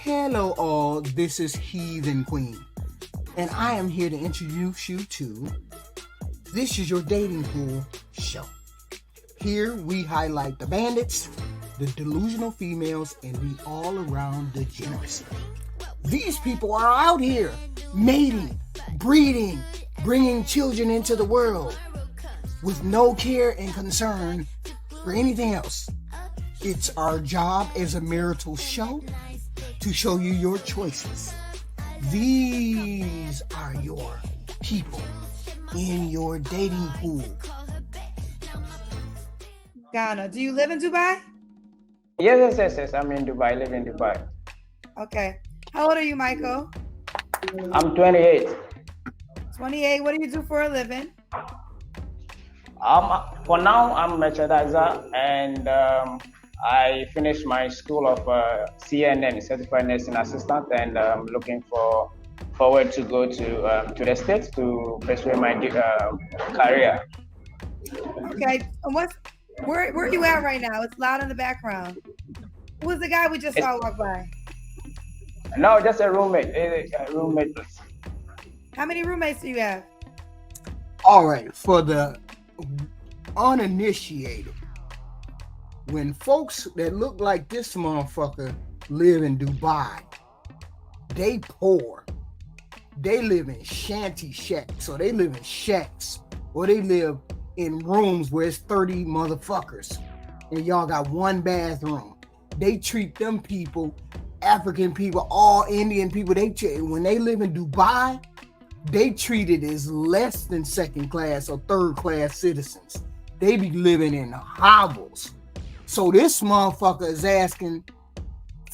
Hello all, this is Heathen Queen, and I am here to introduce you to This Is Your Dating Pool show. Here we highlight the bandits, the delusional females, and the all-around degeneracy. These people are out here mating, breeding, bringing children into the world with no care and concern for anything else. It's our job as a marital show to show you your choices. These are your people in your dating pool. Ghana, do you live in Dubai? Yes. I'm in Dubai. I live in Dubai. Okay. How old are you, Michael? I'm 28. 28. What do you do for a living? For now, I'm a merchandiser, and I finished my school of CNN, Certified Nursing Assistant, and I'm looking forward to go to the States to pursue my career. Okay. And where are you at right now? It's loud in the background. Who's the guy we just saw walk by? No, just a roommate. A roommate. How many roommates do you have? All right, for the uninitiated, when folks that look like this motherfucker live in Dubai, they poor. They live in shanty shacks, or they live in shacks, or they live in rooms where it's 30 motherfuckers, and y'all got one bathroom. They treat them people, African people, all Indian people, when they live in Dubai, they treat it as less than second class or third class citizens. They be living in hovels. So this motherfucker is asking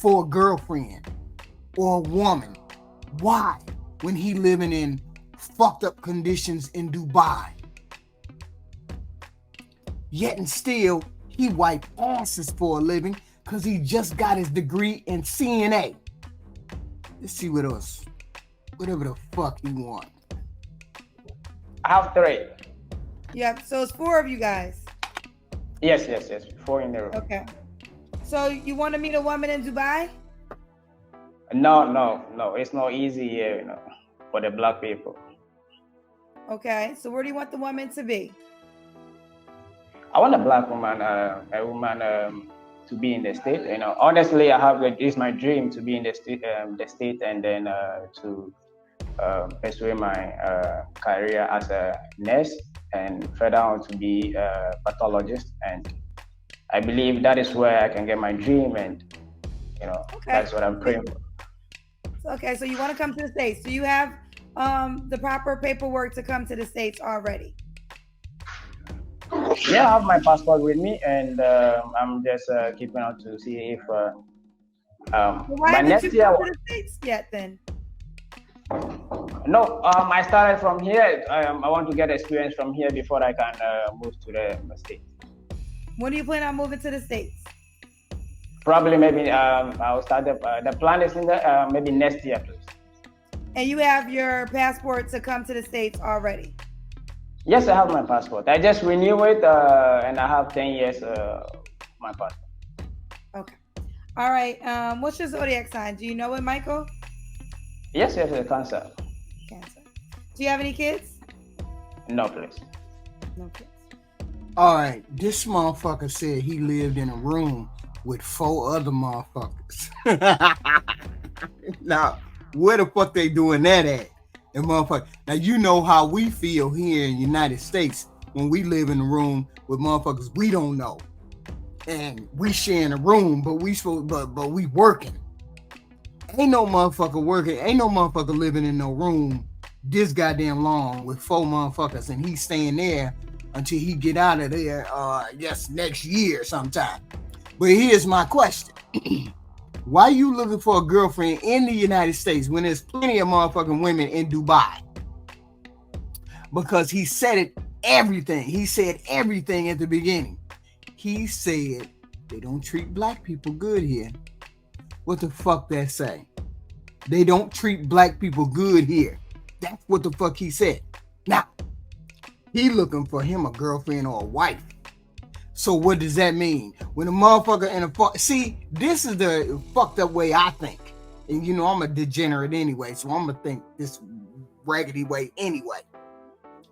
for a girlfriend or a woman. Why? When he living in fucked up conditions in Dubai. Yet and still, he wipe asses for a living because he just got his degree in CNA. Let's see what else. Whatever the fuck he want. I have 3. Yeah, so it's 4 of you guys. Yes. 4 in the room. Okay. So you want to meet a woman in Dubai? No. It's not easy here, for the black people. Okay. So where do you want the woman to be? I want a black woman, to be in the state. Honestly, it's my dream to be in the state, and then to pursue my career as a nurse, and further on to be a pathologist. And I believe that is where I can get my dream, and that's what I'm praying for. Okay, so you want to come to the States. Do you have the proper paperwork to come to the States already? Yeah, I have my passport with me, and I'm just keeping out to see if why haven't you come to the States yet then? No, I started from here. I want to get experience from here before I can move to the States. When do you plan on moving to the States? Probably maybe I'll start the plan is in maybe next year, please. And you have your passport to come to the States already? Yes, I have my passport. I just renew it, and I have 10 years my passport. Okay. All right. What's your zodiac sign? Do you know it, Michael? Yes, Cancer. Cancer. Do you have any kids? No, please. No kids. All right, this motherfucker said he lived in a room with 4 other motherfuckers. Now, where the fuck they doing that at? The motherfucker. Now, you know how we feel here in the United States when we live in a room with motherfuckers we don't know, and we sharing a room, but we working. Ain't no motherfucker working. Ain't no motherfucker living in no room this goddamn long with 4 motherfuckers, and he's staying there until he get out of there. I guess next year sometime. But here's my question. Why you looking for a girlfriend in the United States when there's plenty of motherfucking women in Dubai? Because he said everything. He said everything at the beginning. He said they don't treat black people good here. What the fuck that say? They don't treat black people good here. That's what the fuck he said. Now, he looking for him a girlfriend or a wife. So what does that mean? When a motherfucker in a see, this is the fucked up way I think. and you know I'm a degenerate anyway, so I'm gonna think this raggedy way anyway.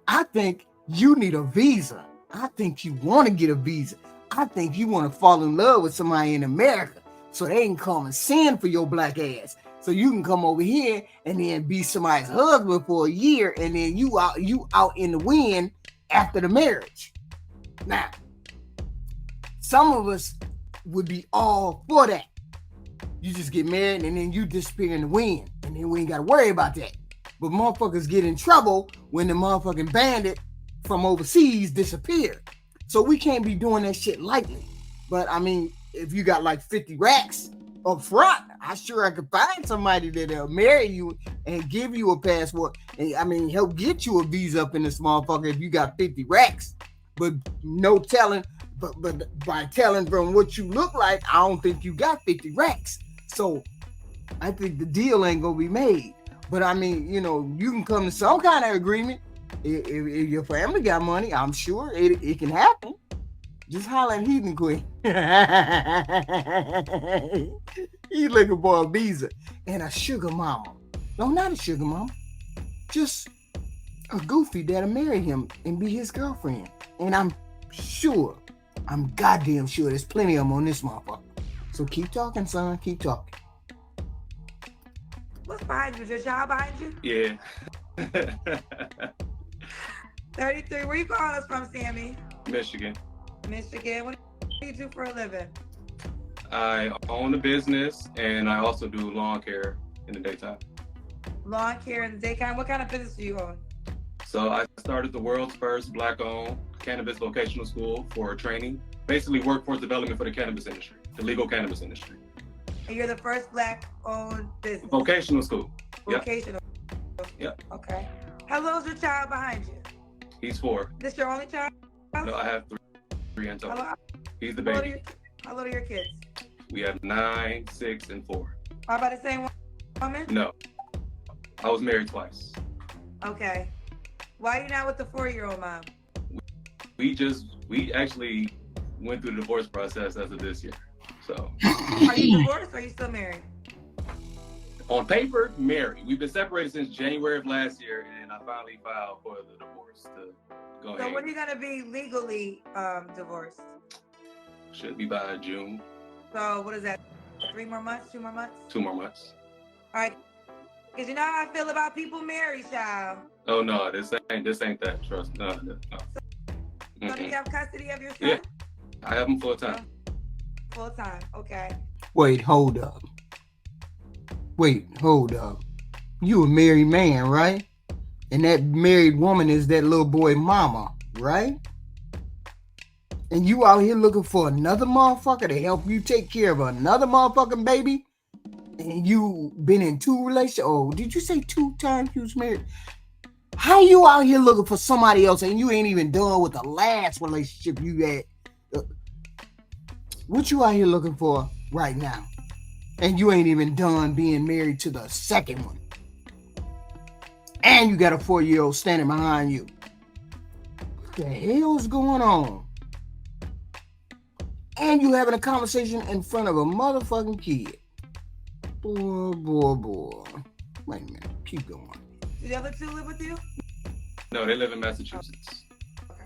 I think you need a visa. I think you want to get a visa. I think you want to fall in love with somebody in America so they can come and send for your black ass. So you can come over here and then be somebody's husband for a year, and then you out in the wind after the marriage. Now, some of us would be all for that. You just get married and then you disappear in the wind, and then we ain't got to worry about that. But motherfuckers get in trouble when the motherfucking bandit from overseas disappeared. So we can't be doing that shit lightly. But I mean, if you got like 50 racks up front, I could find somebody that'll marry you and give you a passport. And I mean, help get you a visa up in this motherfucker if you got 50 racks. But no telling, but by telling from what you look like, I don't think you got 50 racks. So I think the deal ain't gonna be made. But I mean, you know, you can come to some kind of agreement. If your family got money, I'm sure it can happen. Just holler at Heathen Queen. He's looking for a visa and a sugar mama. No, not a sugar mama. Just a goofy that'll marry him and be his girlfriend. And I'm goddamn sure there's plenty of them on this motherfucker. So keep talking, son. Keep talking. What's behind you? Is your child behind you? Yeah. 33. Where you calling us from, Sammy? Michigan. Michigan. What do you do for a living? I own a business and I also do lawn care in the daytime. Lawn care in the daytime. What kind of business do you own? So I started the world's first Black-owned cannabis vocational school for training, basically workforce development for the cannabis industry, the legal cannabis industry. And you're the first Black-owned business? Vocational school. Vocational. Yep. Okay. How old's your child behind you? He's 4. This your only child? No, I have 3 in total. He's the baby. How old are your kids? We have 9, 6, and 4. Are by the same woman? No. I was married twice. Okay. Why are you not with the 4-year-old mom? We actually went through the divorce process as of this year. So. Are you divorced or are you still married? On paper, married. We've been separated since January of last year, and I finally filed for the divorce to go ahead. So when are you gonna be legally divorced? Should be by June. So what is that? 3 more months? 2 more months? 2 more months. All right. Because you know how I feel about people married, child. Oh no, this ain't that. Trust no. So do you have custody of your son? Yeah, I have him full time. Full time. Okay. Wait, hold up. You a married man, right? And that married woman is that little boy mama, right? And you out here looking for another motherfucker to help you take care of another motherfucking baby? And you been in 2 relationships? Oh, did you say 2 times you was married? How you out here looking for somebody else and you ain't even done with the last relationship you had? What you out here looking for right now? And you ain't even done being married to the second one. And you got a 4-year-old standing behind you. What the hell's going on? And you having a conversation in front of a motherfucking kid. Boy. Wait a minute. Keep going. Do the other 2 live with you? No, they live in Massachusetts. Okay.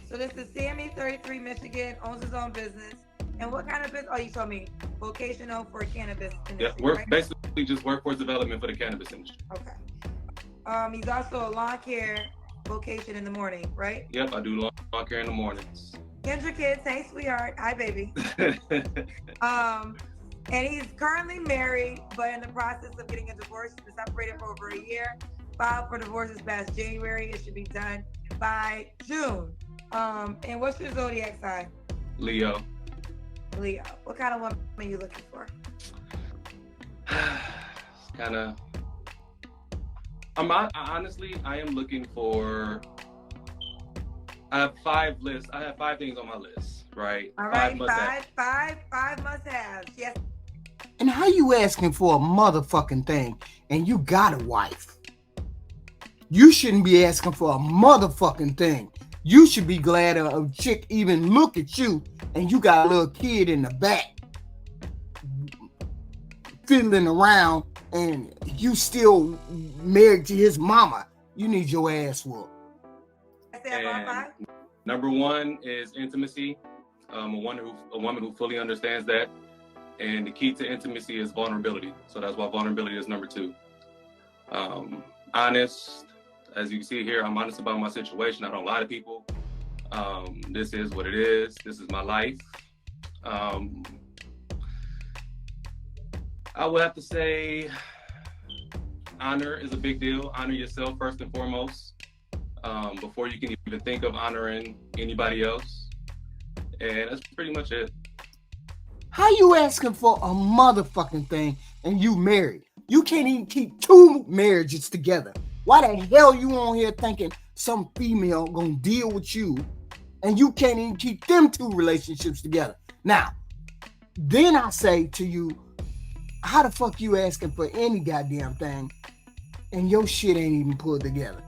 So this is Sammy, 33, Michigan, owns his own business. And what kind of business? Oh, you told me vocational for cannabis industry. Yeah, we're right? basically just workforce development for the cannabis industry. Okay. He's also a lawn care vocation in the morning, right? Yep, I do lawn care in the mornings. Kendra kids, hey sweetheart, hi baby. And he's currently married, but in the process of getting a divorce. He's been separated for over a year. Filed for divorce this past January. It should be done by June. And what's your zodiac sign? Leo. What kind of woman are you looking for? Honestly, I am looking for. I have 5 lists. I have 5 things on my list, right? All right, five must-haves. Yes. And how you asking for a motherfucking thing and you got a wife? You shouldn't be asking for a motherfucking thing. You should be glad a chick even look at you and you got a little kid in the back. fiddling around and you still married to his mama, you need your ass whooped. And number one is intimacy. A woman who fully understands that. And the key to intimacy is vulnerability. So that's why vulnerability is number two. Honest, as you can see here, I'm honest about my situation. I don't lie to people. This is what it is. This is my life. I would have to say honor is a big deal. Honor yourself first and foremost, before you can even think of honoring anybody else. And that's pretty much it. How you asking for a motherfucking thing and you married? You can't even keep two marriages together. Why the hell you on here thinking some female gonna deal with you and you can't even keep them two relationships together? Now, then I say to you, how the fuck you asking for any goddamn thing and your shit ain't even pulled together?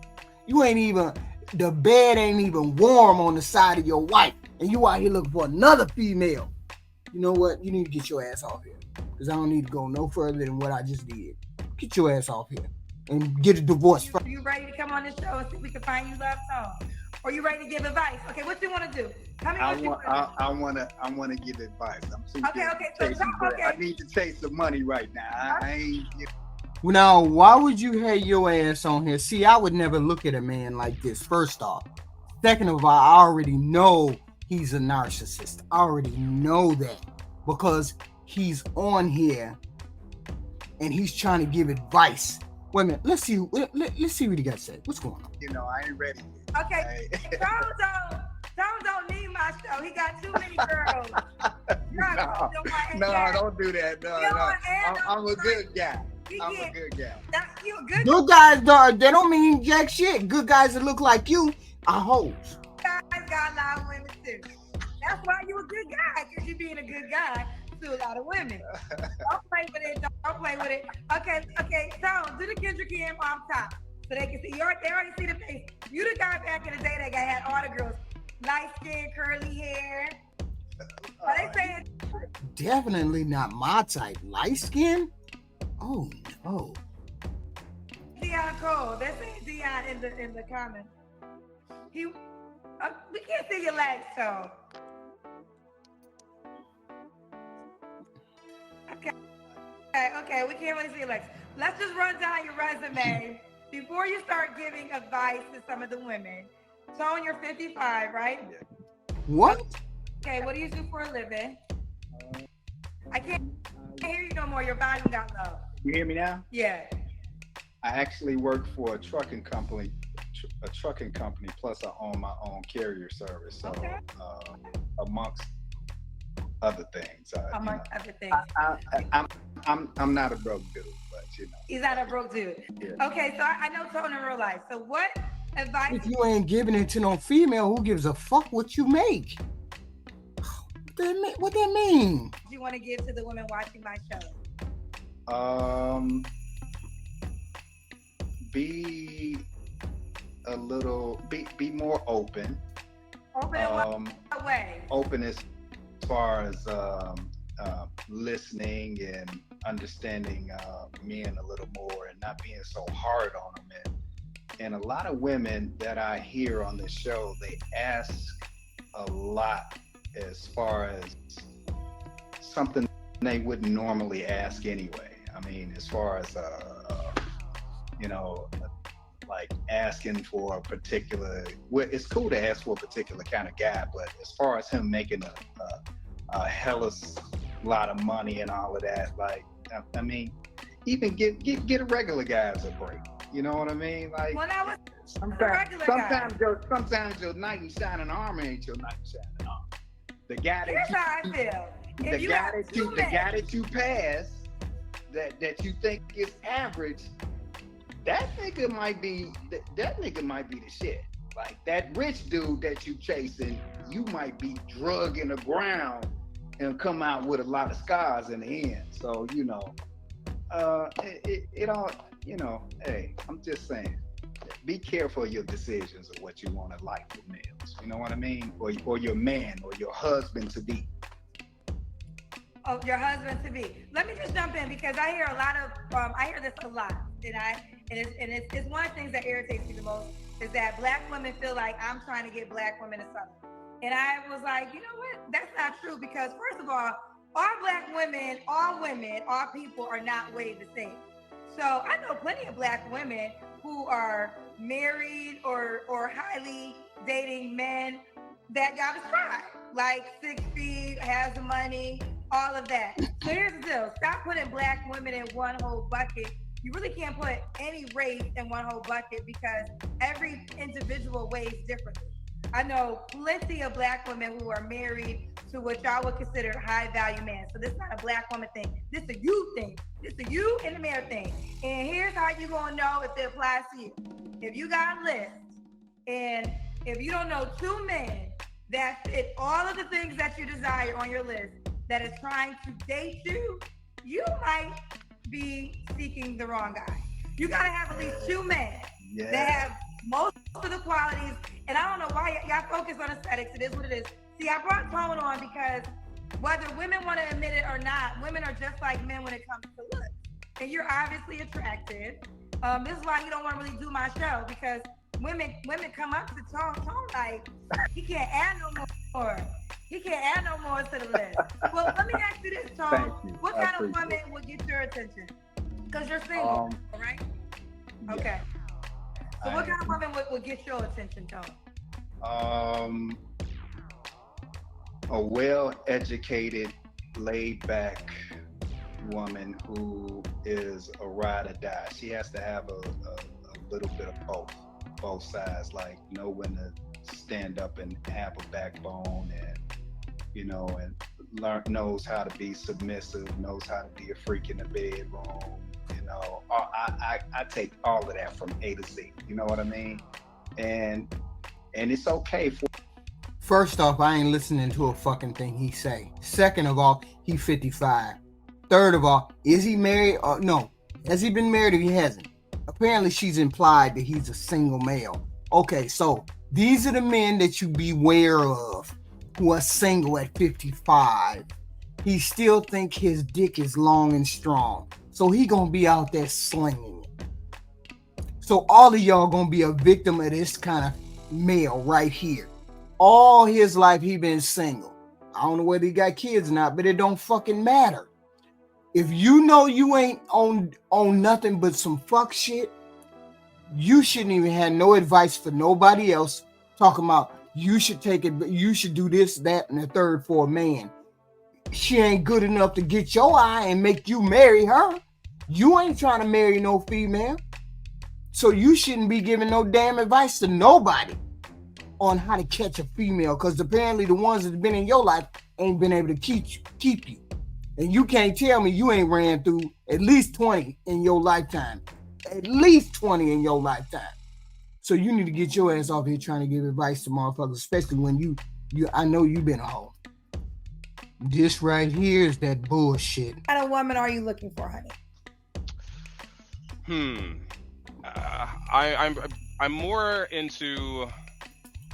You ain't even, the bed ain't even warm on the side of your wife and you out here looking for another female. You know what? You need to get your ass off here because I don't need to go no further than what I just did. Get your ass off here and get a divorce. You ready to come on the show and see if we can find you love song? Or you ready to give advice? Okay, what you want to do? Tell me what you want to do. I want to give advice. I'm too okay. I need to chase the money right now. I ain't. Now, why would you have your ass on here? See, I would never look at a man like this, first off. Second of all, I already know he's a narcissist. I already know that because he's on here and he's trying to give advice. Wait a minute, let's see what he got to say. What's going on? You know, I ain't ready yet. Okay, Tom don't need my show. He got too many girls. No, don't do that. No. I'm a good guy. I'm a good guy. You a good guys, they don't mean jack shit. Good guys that look like you are hoes. Guys got a lot of women too. That's why you a good guy, because you being a good guy to a lot of women. Don't play with it. Don't play with it. Okay. So do the Kendra Kim on top so they can see. They already see the face. You the guy back in the day that had all the girls, light skin, curly hair. Are they saying? Definitely not my type. Light skin? Oh no. Dion Cole. They're saying Dion in the comments. We can't see your legs, so. Okay, we can't really see your legs. Let's just run down your resume before you start giving advice to some of the women. Tone, you're 55, right? What? Okay, what do you do for a living? I can't hear you no more. Your volume got low. You hear me now? Yeah. I actually work for a trucking company. Plus I own my own carrier service. So, okay. Amongst other things. Other things. I'm not a broke dude, but you know. He's not a broke dude. Yeah. Okay, so I know Tone in real life. So what advice? If you ain't giving it to no female, who gives a fuck what you make? What that mean? Do you want to give to the women watching my show? Be more open. Open in what way? Open as far as listening and understanding men a little more and not being so hard on them. And a lot of women that I hear on this show, they ask a lot as far as something they wouldn't normally ask anyway. I mean, as far as like asking for a particular, it's cool to ask for a particular kind of guy, but as far as him making a hellish lot of money and all of that, like, I mean, even get a regular guys a break. You know what I mean? Like, sometimes your knight in shining armor ain't your knight in shining armor. The guy that you pass, that you think is average, that nigga might be the shit. Like that rich dude that you chasing, you might be drugging the ground and come out with a lot of scars in the end. So it all, hey, I'm just saying, be careful of your decisions of what you want to like with males. You know what I mean? Or your man or your husband to be. Oh, your husband to be. Let me just jump in because I hear a lot of I hear this a lot, and it's one of the things that irritates me the most is that black women feel like I'm trying to get black women to settle. And I was like, you know what? That's not true because first of all black women, all people are not weighed the same. So I know plenty of black women who are married or highly dating men that got a stride, like 6 feet, has the money, all of that. So here's the deal. Stop putting black women in one whole bucket. You really can't put any race in one whole bucket because every individual weighs differently. I know plenty of black women who are married to what y'all would consider high value men. So this is not a black woman thing. This is a you thing. This is a you and the mayor thing. And here's how you gonna know if it applies to you. If you got a list and if you don't know 2 men that fit all of the things that you desire on your list that is trying to date you, you might be seeking the wrong guy. You gotta have at least 2 men that have most of the qualities. And I don't know why y'all focus on aesthetics. It is what it is. See, I brought Tone on because whether women want to admit it or not, women are just like men when it comes to looks. And you're obviously attractive. This is why he don't want to really do my show because women come up to Tone like, he can't add no more. He can't add no more to the list. Well, let me ask you this, Tone. What kind of woman would get your attention? Because you're single, right? Yeah. Okay. So what kind of woman would get your attention, Tone? A well-educated, laid-back woman who is a ride or die. She has to have a little bit of both sides, like know when to stand up and have a backbone, and and knows how to be submissive, knows how to be a freak in the bedroom. I take all of that from A to Z. You know what I mean? And it's okay for. First off, I ain't listening to a fucking thing he say. Second of all, he 55. Third of all, is he married or no? Has he been married if he hasn't? Apparently she's implied that he's a single male. Okay, so these are the men that you beware of who are single at 55. He still think his dick is long and strong. So he gonna be out there slinging it. So all of y'all gonna be a victim of this kind of male right here. All his life he been single. I don't know whether he got kids or not, but it don't fucking matter. If you know you ain't on nothing but some fuck shit, you shouldn't even have no advice for nobody else talking about you should take it, you should do this, that, and the third for a man. She ain't good enough to get your eye and make you marry her. You ain't trying to marry no female. So you shouldn't be giving no damn advice to nobody on how to catch a female, because apparently the ones that have been in your life ain't been able to keep you. And you can't tell me you ain't ran through at least 20 in your lifetime. At least 20 in your lifetime. So you need to get your ass off here trying to give advice to motherfuckers, especially when you I know you've been a hoe. This right here is that bullshit. What kind of woman are you looking for, honey? I'm more into.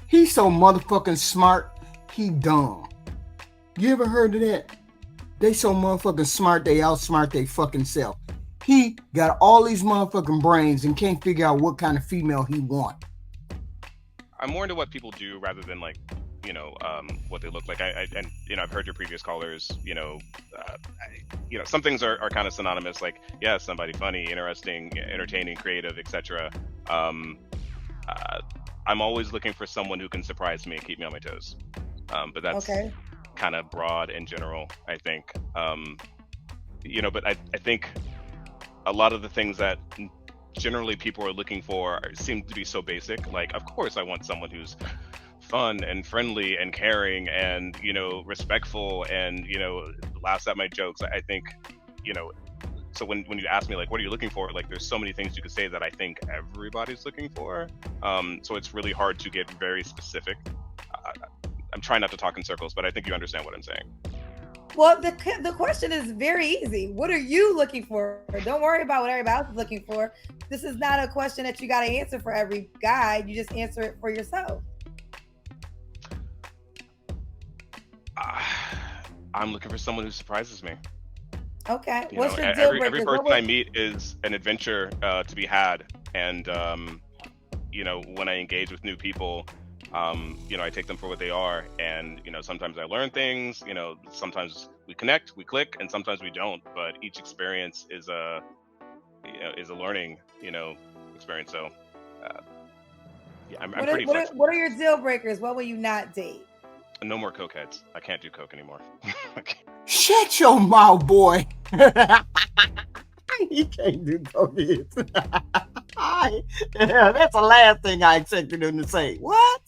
He's so motherfucking smart, he dumb. You ever heard of that? They so motherfucking smart, they outsmart they fucking self. He got all these motherfucking brains and can't figure out what kind of female he want. I'm more into what people do rather than what they look like. I've heard your previous callers. Some things are kind of synonymous. Like, yeah, somebody funny, interesting, entertaining, creative, etc. I'm always looking for someone who can surprise me and keep me on my toes. But that's kind of broad in general, I think. But I think a lot of the things that generally people are looking for seem to be so basic. Like, of course, I want someone who's fun and friendly and caring and, respectful and, laughs at my jokes. I think, so when you ask me, like, what are you looking for? Like, there's so many things you could say that I think everybody's looking for. So it's really hard to get very specific. I'm trying not to talk in circles, but I think you understand what I'm saying. Well, the question is very easy. What are you looking for? Don't worry about what everybody else is looking for. This is not a question that you got to answer for every guy. You just answer it for yourself. I'm looking for someone who surprises me. Okay. What's your deal breaker? Every person I meet is an adventure to be had, and when I engage with new people, I take them for what they are, and sometimes I learn things. Sometimes we connect, we click, and sometimes we don't. But each experience is a learning experience. So I'm pretty flexible. What are your deal breakers? What will you not date? No more cokeheads. I can't do coke anymore. Shut your mouth, boy. You can't do cokeheads. That's the last thing I expected him to say. What?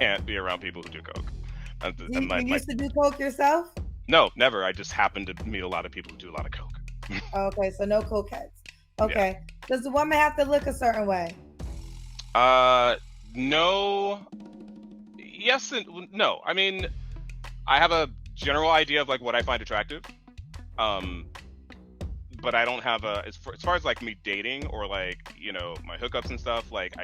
Can't be around people who do coke. You used to do coke yourself? No, never. I just happened to meet a lot of people who do a lot of coke. Okay, so no cokeheads. Okay. Yeah. Does the woman have to look a certain way? No. Yes and no. I mean, I have a general idea of like what I find attractive. But I don't have as far as like me dating or like my hookups and stuff. Like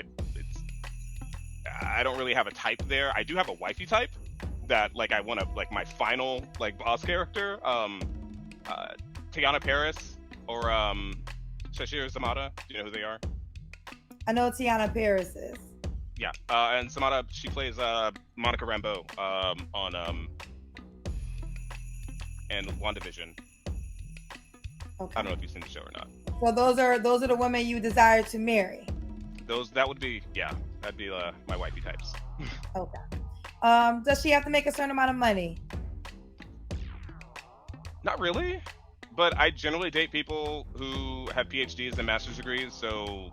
I don't really have a type there. I do have a wifey type that like I want to like my final like boss character. Tiana Paris or Shashir Zamata. Do you know who they are? I know Tiana Paris is. Yeah, and Samara, she plays Monica Rambeau on and WandaVision. Okay. I don't know if you've seen the show or not. So those are the women you desire to marry. That'd be my wifey types. Okay. Does she have to make a certain amount of money? Not really, but I generally date people who have PhDs and master's degrees. So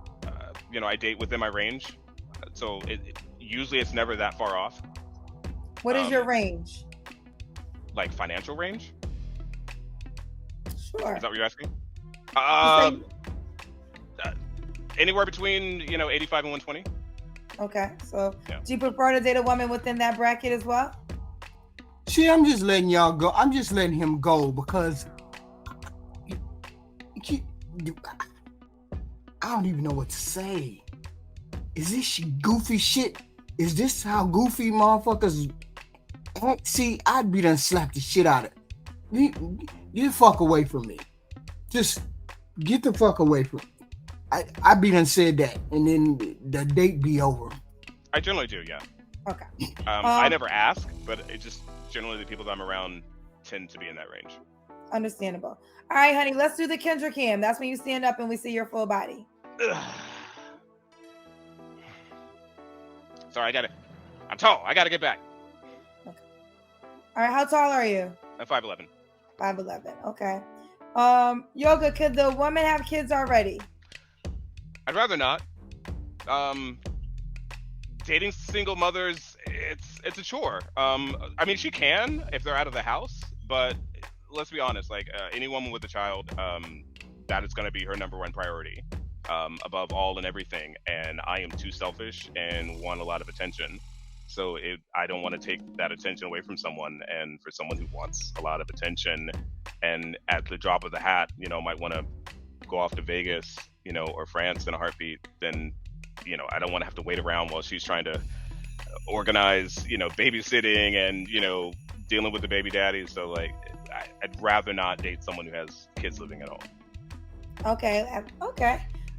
I date within my range. So usually it's never that far off. What is your range? Like financial range? Sure. Is that what you're asking? Anywhere between 85 and 120. Okay, so do you prefer to date a woman within that bracket as well? See, I'm just letting y'all go. I'm just letting him go because I don't even know what to say. Is this goofy shit? Is this how goofy motherfuckers act? See, I'd be done slap the shit out of it. Get the fuck away from me. Just get the fuck away from me. I'd be done said that, and then the date be over. I generally do, yeah. Okay. I never ask, but it just generally the people that I'm around tend to be in that range. Understandable. All right, honey, let's do the Kendra cam. That's when you stand up and we see your full body. Sorry, I'm tall. I gotta get back. Okay. All right, how tall are you? I'm 5'11". 5'11". Okay. Yoga, could the woman have kids already? I'd rather not. Dating single mothers, it's a chore. I mean, she can if they're out of the house, but let's be honest. Like any woman with a child, that is going to be her number one priority. Above all and everything, and I am too selfish and want a lot of attention, so I don't want to take that attention away from someone. And for someone who wants a lot of attention and at the drop of the hat might want to go off to Vegas or France in a heartbeat, then I don't want to have to wait around while she's trying to organize babysitting and dealing with the baby daddy. So like I'd rather not date someone who has kids living at home. Okay.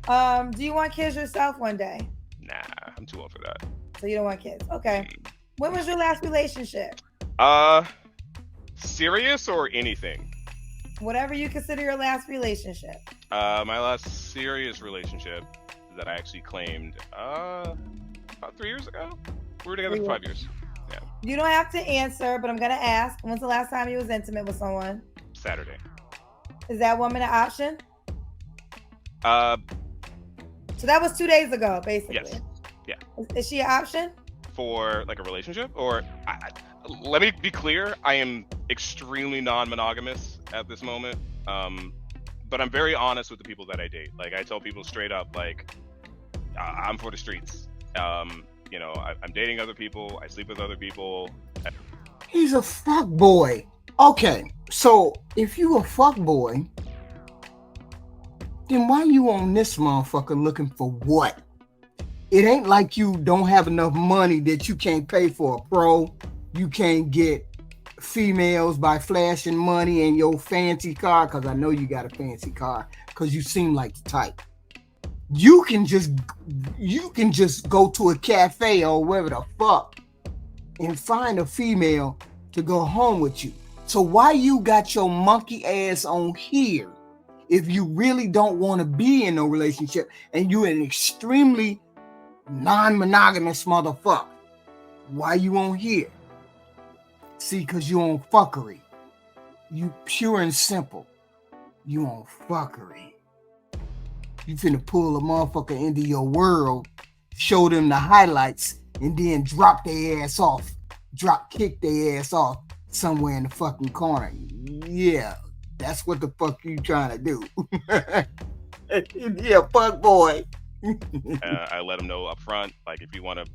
Do you want kids yourself one day? Nah, I'm too old for that. So you don't want kids. Okay. When was your last relationship? Serious or anything? Whatever you consider your last relationship. My last serious relationship that I actually claimed about 3 years ago. We were together for 5 years. Yeah. You don't have to answer, but I'm gonna ask. When's the last time you was intimate with someone? Saturday. Is that woman an option? So that was 2 days ago, basically. Yes. Yeah. Is she an option? For like a relationship? Or let me be clear, I am extremely non-monogamous at this moment. But I'm very honest with the people that I date. Like I tell people straight up, like I'm for the streets. I'm dating other people. I sleep with other people. He's a fuck boy. Okay, so if you a fuck boy, then why you on this motherfucker looking for what? It ain't like you don't have enough money that you can't pay for a pro. You can't get females by flashing money and your fancy car, because I know you got a fancy car, because you seem like the type. You can just go to a cafe or wherever the fuck and find a female to go home with you. So why you got your monkey ass on here if you really don't want to be in a relationship and you an extremely non-monogamous motherfucker? Why you on here? See, because you on fuckery. You pure and simple. You on fuckery. You finna pull a motherfucker into your world, show them the highlights, and then drop their ass off. Kick their ass off somewhere in the fucking corner. Yeah, that's what the fuck you trying to do. Yeah, fuck boy. I let them know up front, like, if you want to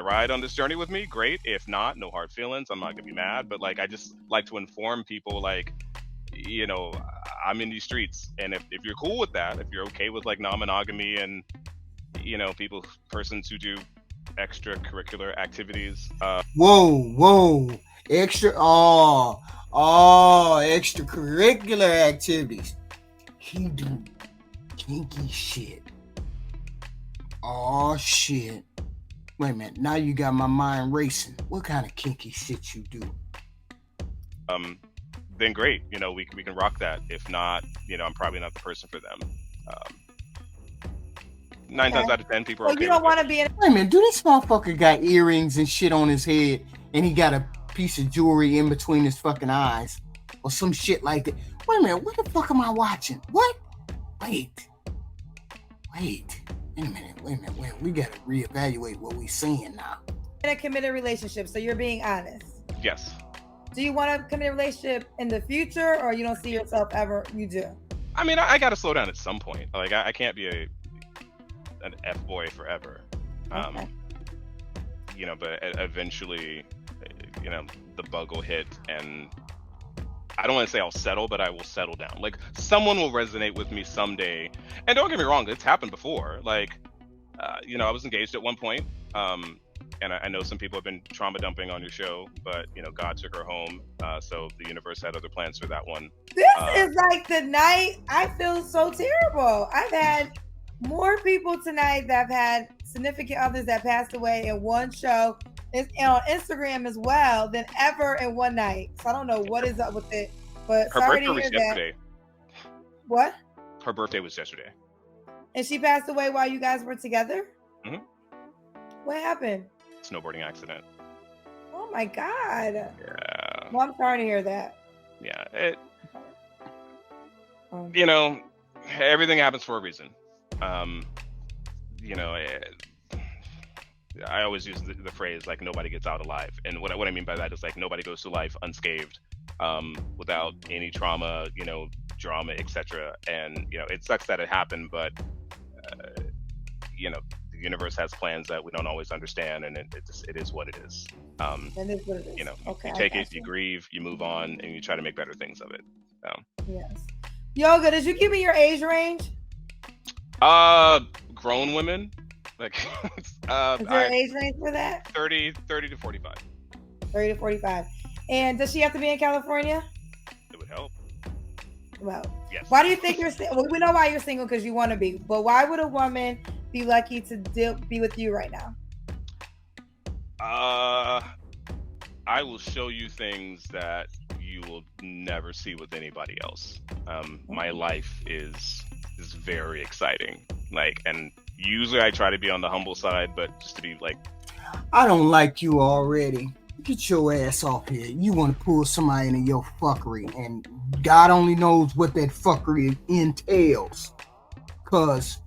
ride on this journey with me, great. If not, no hard feelings. I'm not gonna be mad, but like, I just like to inform people, like, you know, I'm in these streets, and if you're cool with that, if you're okay with like non-monogamy and, you know, persons who do extracurricular activities. Whoa, extracurricular activities. He do kinky shit. Oh shit. Wait a minute, now you got my mind racing. What kind of kinky shit you do? Then great, you know, we can rock that. If not, you know, I'm probably not the person for them. 9 times out of 10, people are okay. You don't want to be in. Wait a minute, do this motherfucker got earrings and shit on his head, and he got a piece of jewelry in between his fucking eyes, or some shit like that? Wait a minute, what the fuck am I watching? What? Wait a minute. We gotta reevaluate what we seeing now. In a committed relationship, so you're being honest. Yes. Do you want a committed relationship in the future, or you don't see yourself ever? You do. I mean, I gotta slow down at some point. Like, I can't be an F-boy forever. Okay. You know, but eventually, you know, the bug will hit, and I don't want to say I'll settle, but I will settle down. Like, someone will resonate with me someday. And don't get me wrong, it's happened before. Like, you know, I was engaged at one point, and I know some people have been trauma dumping on your show, but, you know, God took her home, so the universe had other plans for that one. This is like the night. I feel so terrible. I've had more people tonight that have had significant others that passed away in one show, and on Instagram as well, than ever in one night. So I don't know what is up with it, but her sorry birthday to was hear yesterday. that. What? Her birthday was yesterday. And she passed away while you guys were together? Mm-hmm. What happened? Snowboarding accident. Oh my God. Yeah. Well, I'm sorry to hear that. Yeah. You know, everything happens for a reason. You know, I always use the phrase, like, nobody gets out alive. And what I mean by that is, like, nobody goes through life unscathed, without any trauma, you know, drama, etc. And, you know, it sucks that it happened, but, you know, the universe has plans that we don't always understand, and it is what it is. It is what it is. You know, okay, you take it, you grieve, you move on, and you try to make better things of it. Yes. Yoga, did you give me your age range? Grown women, like, is there an age range for that? 30 to 45. 30 to 45. And does she have to be in California? It would help. Well, yes. Why do you think you're single? Well, we know why you're single, because you want to be. But why would a woman be lucky to be with you right now? I will show you things that you will never see with anybody else. My life is very exciting. Like, and usually I try to be on the humble side, but just to be like, I don't like you already. Get your ass off here. You want to pull somebody into your fuckery, and God only knows what that fuckery entails. Cause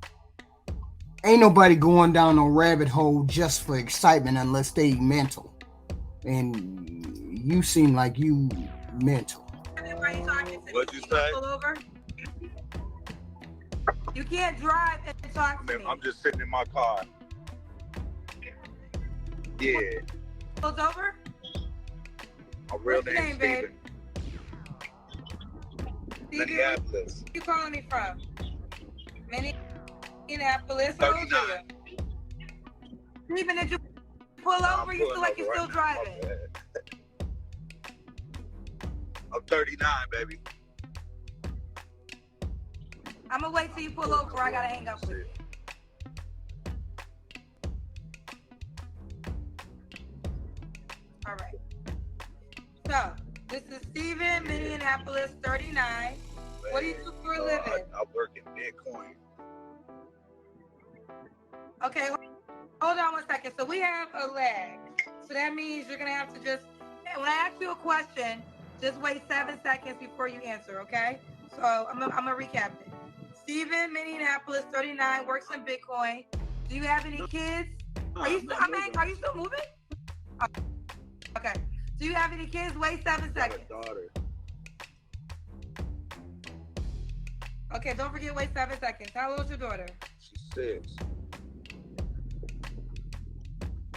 ain't nobody going down a rabbit hole just for excitement unless they mental. And you seem like you mental. What'd you say? You can't drive and talk to me. I'm just sitting in my car. Yeah. Pulled over? My real What's your name name, Steven. Minneapolis. Where you calling me from? Minneapolis. How old are you? Steven, did you pull over? You feel like you're still driving. I'm 39, baby. I'm gonna wait till you pull over. I gotta hang up with you. All right. So this is Steven, Minneapolis, 39. What do you do for a living? I work in Bitcoin. Okay, hold on 1 second. So we have a lag. So that means you're gonna have to just, when I ask you a question, just wait 7 seconds before you answer, okay? So I'm gonna recap it. Steven, Minneapolis, 39, works in Bitcoin. Do you have any kids? Are you still moving? Oh, okay. Do you have any kids? Wait 7 seconds. I have a daughter. Okay, don't forget, wait 7 seconds. How old is your daughter? She's 6.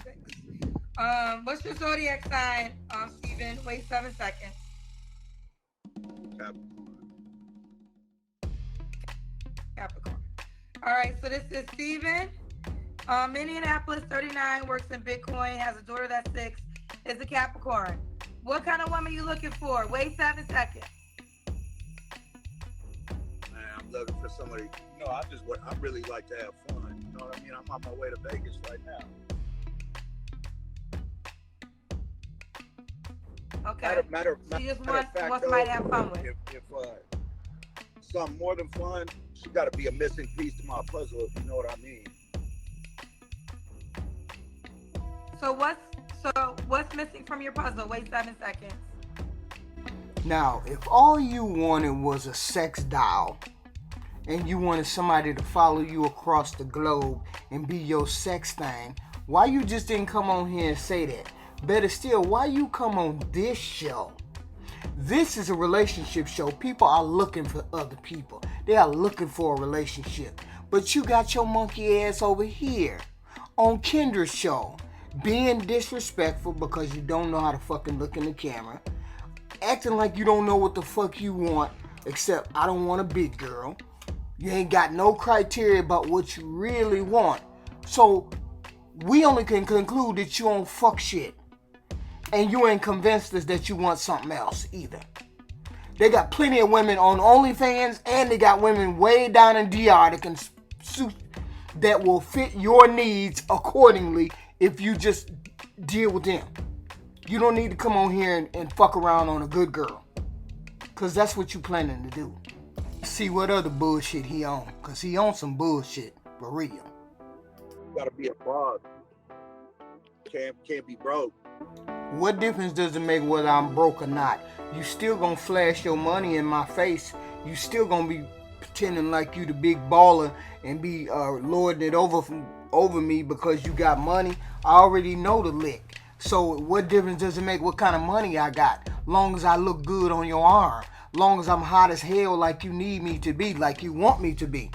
6. What's your zodiac sign, Steven? Wait 7 seconds. Capricorn. All right, so this is Steven. Minneapolis, 39, works in Bitcoin, has a daughter that's 6, is a Capricorn. What kind of woman are you looking for? Wait 7 seconds. Man, I'm looking for somebody. You know, I really like to have fun. You know what I mean? I'm on my way to Vegas right now. Okay. She just wants somebody to have fun with. If something more than fun, she got to be a missing piece to my puzzle, if you know what I mean. So what's missing from your puzzle? Wait 7 seconds. Now, if all you wanted was a sex doll and you wanted somebody to follow you across the globe and be your sex thing, why you just didn't come on here and say that? Better still, why you come on this show? This is a relationship show. People are looking for other people. They are looking for a relationship. But you got your monkey ass over here on Kendra's show, being disrespectful because you don't know how to fucking look in the camera, acting like you don't know what the fuck you want, except I don't want a big girl. You ain't got no criteria about what you really want. So we only can conclude that you don't fuck shit. And you ain't convinced us that you want something else either. They got plenty of women on OnlyFans, and they got women way down in DR that will fit your needs accordingly if you just deal with them. You don't need to come on here and fuck around on a good girl, because that's what you planning to do. See what other bullshit he on, because he on some bullshit for real. You gotta be a boss. Can't be broke. What difference does it make whether I'm broke or not? You still gonna flash your money in my face. You still gonna be pretending like you the big baller and be lording it over me because you got money. I already know the lick. So what difference does it make what kind of money I got? Long as I look good on your arm. Long as I'm hot as hell like you need me to be, like you want me to be.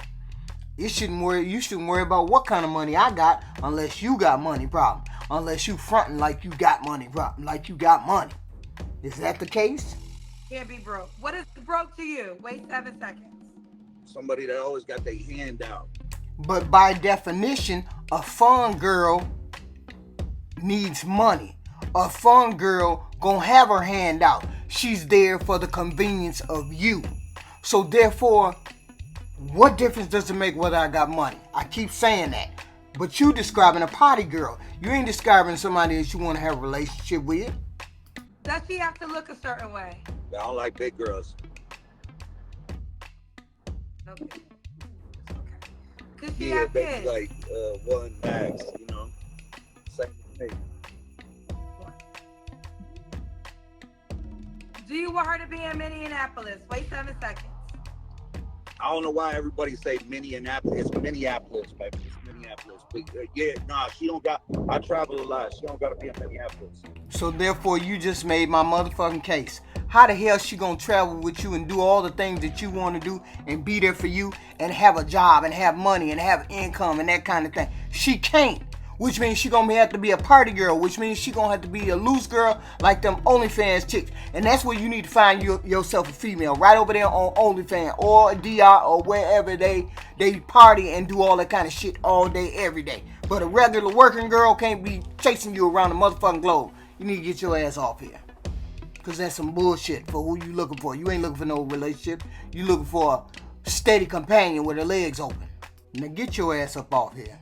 You shouldn't worry about what kind of money I got unless you got money problem. Unless you fronting like you got money problem, like you got money. Is that the case? Can't be broke. What is broke to you? Wait 7 seconds. Somebody that always got their hand out. But by definition, a fun girl needs money. A fun girl gonna have her hand out. She's there for the convenience of you. So therefore, what difference does it make whether I got money? I keep saying that. But you describing a potty girl. You ain't describing somebody that you want to have a relationship with. Does she have to look a certain way? I don't like big girls. Okay. Could she Yeah, have baby, kids? like one max, you know. Same thing. Do you want her to be in Minneapolis? Wait 7 seconds. I don't know why everybody say Minneapolis. It's Minneapolis, baby. It's Minneapolis. But, she don't got. I travel a lot. She don't got to be in Minneapolis. So therefore, you just made my motherfucking case. How the hell she gonna travel with you and do all the things that you want to do and be there for you and have a job and have money and have income and that kind of thing? She can't. Which means she gonna have to be a party girl. Which means she gonna have to be a loose girl like them OnlyFans chicks. And that's where you need to find yourself a female. Right over there on OnlyFans or a DR or wherever they party and do all that kind of shit all day, every day. But a regular working girl can't be chasing you around the motherfucking globe. You need to get your ass off here. Cause that's some bullshit for who you looking for. You ain't looking for no relationship. You looking for a steady companion with her legs open. Now get your ass up off here.